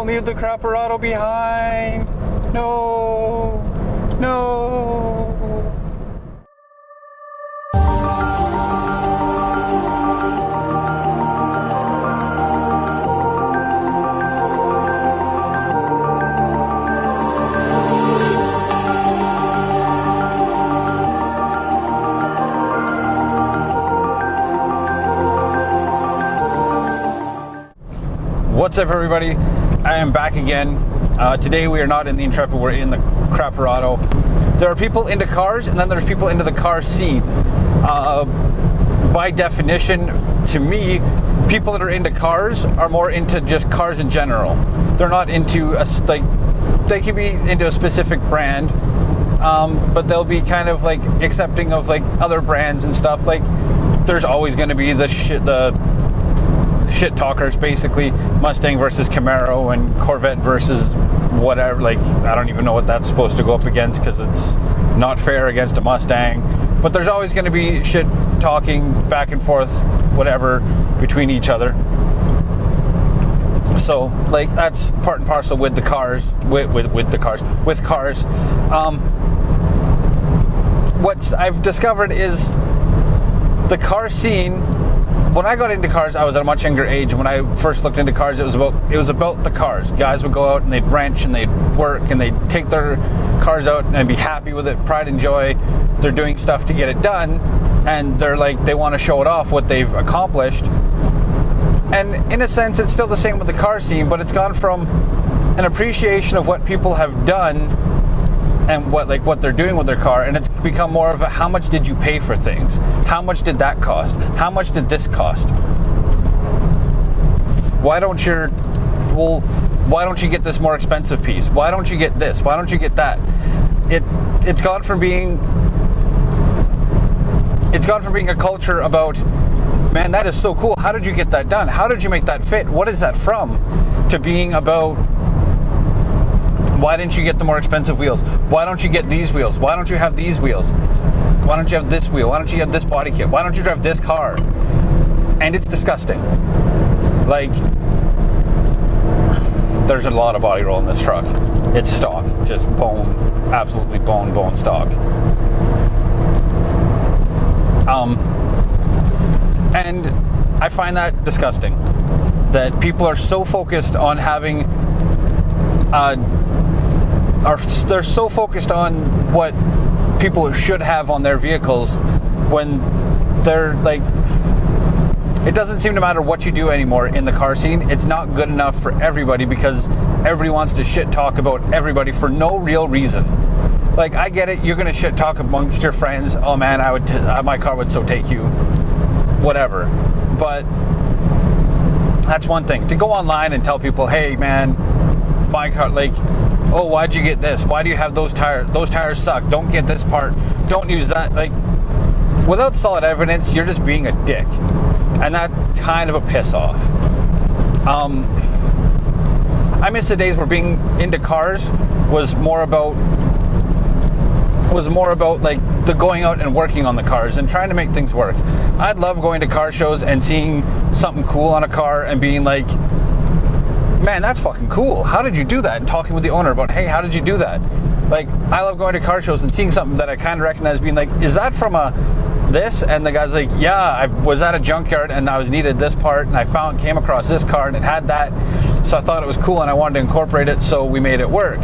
leave the Crapperado behind. No. No. What's up, everybody? I am back again. Today we are not in the Intrepid, we're in the Crapperado. There are people into cars, and then there's people into the car scene. By definition, to me, people that are into cars are more into just cars in general. They're not into they can be into a specific brand, but they'll be kind of like accepting of like other brands and stuff. Like, there's always going to be the shit talkers, basically. Mustang versus Camaro and Corvette versus whatever. Like, I don't even know what that's supposed to go up against, because it's not fair against a Mustang. But there's always going to be shit talking back and forth, whatever, between each other. So, like, that's part and parcel with the cars. With cars. What I've discovered is the car scene. When I got into cars, I was at a much younger age. When I first looked into cars, it was about the cars. Guys would go out and they'd wrench and they'd work and they'd take their cars out and be happy with it, pride and joy. They're doing stuff to get it done, and they want to show it off what they've accomplished. And in a sense, it's still the same with the car scene, but it's gone from an appreciation of what people have done and what they're doing with their car, and it's become more of a, how much did you pay for things? How much did that cost? How much did this cost? Why don't you get this more expensive piece? Why don't you get this? Why don't you get that? It's gone from being a culture about, man, that is so cool. How did you get that done? How did you make that fit? What is that from? To being about, why didn't you get the more expensive wheels? Why don't you get these wheels? Why don't you have these wheels? Why don't you have this wheel? Why don't you have this body kit? Why don't you drive this car? And it's disgusting. Like, there's a lot of body roll in this truck. It's stock. Just bone. Absolutely bone stock. And I find that disgusting. That people are so focused on having they're so focused on what people should have on their vehicles, when they're like, it doesn't seem to matter what you do anymore in the car scene. It's not good enough for everybody, because everybody wants to shit talk about everybody for no real reason. Like, I get it, you're gonna shit talk amongst your friends. Oh man, my car would so take you, whatever. But that's one thing. To go online and tell people, hey man, my car, like, oh, why'd you get this? Why do you have those tires? Those tires suck. Don't get this part. Don't use that. Like, without solid evidence, you're just being a dick. And that's kind of a piss off. I miss the days where being into cars was more about like the going out and working on the cars and trying to make things work. I'd love going to car shows and seeing something cool on a car and being like, man, that's fucking cool. How did you do that? And talking with the owner about, hey, how did you do that? Like, I love going to car shows and seeing something that I kind of recognize, being like, is that from this? And the guy's like, yeah, I was at a junkyard and I needed this part, and I came across this car and it had that, so I thought it was cool and I wanted to incorporate it, so we made it work.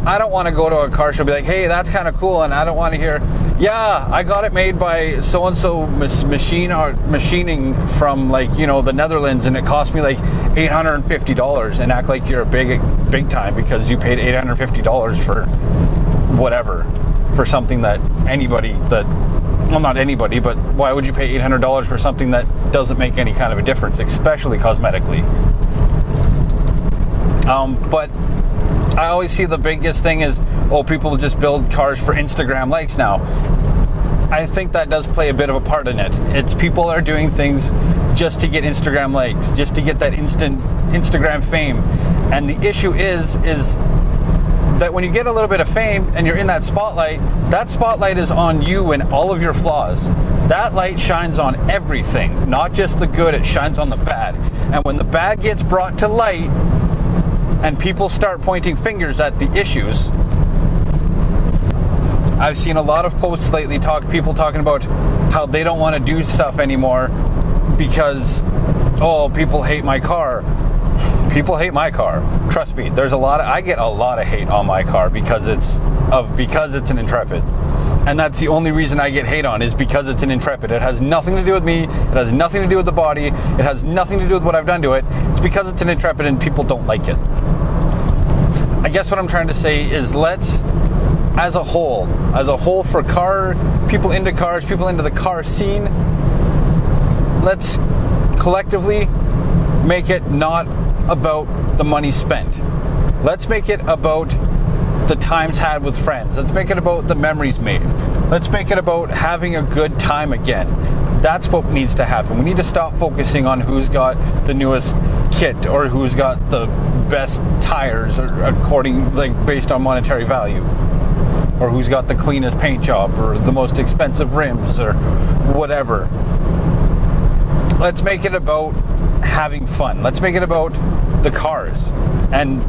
I don't want to go to a car show and be like, hey, that's kind of cool, and I don't want to hear, yeah, I got it made by so-and-so machining from, like, you know, the Netherlands, and it cost me like $850, and act like you're big time because you paid $850 for whatever, for something that not anybody, but why would you pay $800 for something that doesn't make any kind of a difference, especially cosmetically? But I always see the biggest thing is, oh, people just build cars for Instagram likes now. I think that does play a bit of a part in it. It's people are doing things just to get Instagram likes, just to get that instant Instagram fame. And the issue is that when you get a little bit of fame and you're in that spotlight is on you and all of your flaws. That light shines on everything, not just the good, it shines on the bad. And when the bad gets brought to light, and people start pointing fingers at the issues. I've seen a lot of posts lately, people talking about how they don't want to do stuff anymore because, oh, people hate my car. People hate my car. Trust me, I get a lot of hate on my car because it's an Intrepid. And that's the only reason I get hate on, is because it's an Intrepid. It has nothing to do with me. It has nothing to do with the body. It has nothing to do with what I've done to it. It's because it's an Intrepid and people don't like it. I guess what I'm trying to say is, let's, as a whole for people into cars, people into the car scene, let's collectively make it not about the money spent. Let's make it about the times had with friends. Let's make it about the memories made. Let's make it about having a good time again. That's what needs to happen. We need to stop focusing on who's got the newest kit or who's got the best tires, or based on monetary value, or who's got the cleanest paint job or the most expensive rims or whatever. Let's make it about having fun. Let's make it about the cars and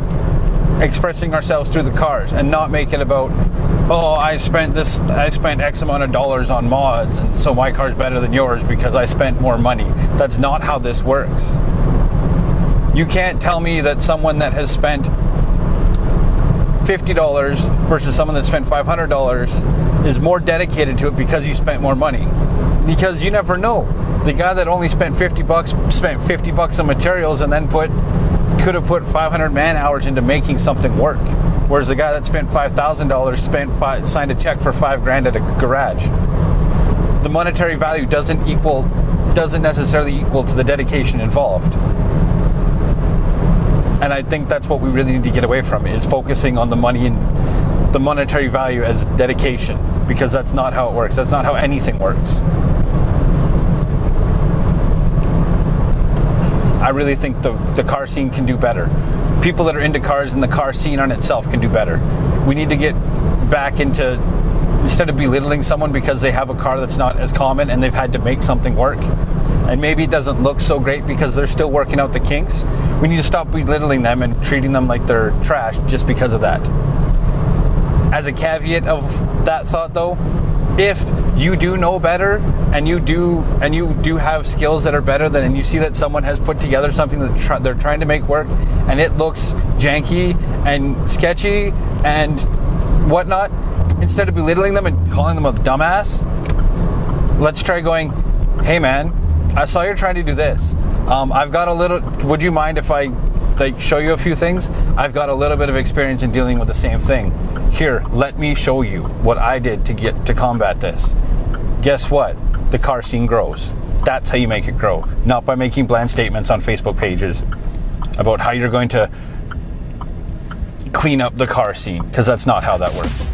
expressing ourselves through the cars, and not make it about, oh, I spent X amount of dollars on mods, and so my car's better than yours because I spent more money. That's not how this works. You can't tell me that someone that has spent $50 versus someone that spent $500 is more dedicated to it because you spent more money. Because you never know. The guy that only spent $50 spent $50 on materials and then could have put 500 man hours into making something work. Whereas the guy that spent $5,000 signed a check for $5,000 at a garage. The monetary value doesn't necessarily equal to the dedication involved. And I think that's what we really need to get away from, is focusing on the money and the monetary value as dedication, because that's not how it works. That's not how anything works. I really think the car scene can do better. People that are into cars and the car scene on itself can do better. We need to get back into, instead of belittling someone because they have a car that's not as common and they've had to make something work, and maybe it doesn't look so great because they're still working out the kinks, we need to stop belittling them and treating them like they're trash just because of that. As a caveat of that thought though, if you do know better and you do have skills that are better than, and you see that someone has put together something that they're trying to make work and it looks janky and sketchy and whatnot, instead of belittling them and calling them a dumbass, let's try going, hey man, I saw you're trying to do this. I've got a little, would you mind if I show you a few things? I've got a little bit of experience in dealing with the same thing. Here, let me show you what I did to combat this. Guess what? The car scene grows. That's how you make it grow. Not by making bland statements on Facebook pages about how you're going to clean up the car scene, because that's not how that works.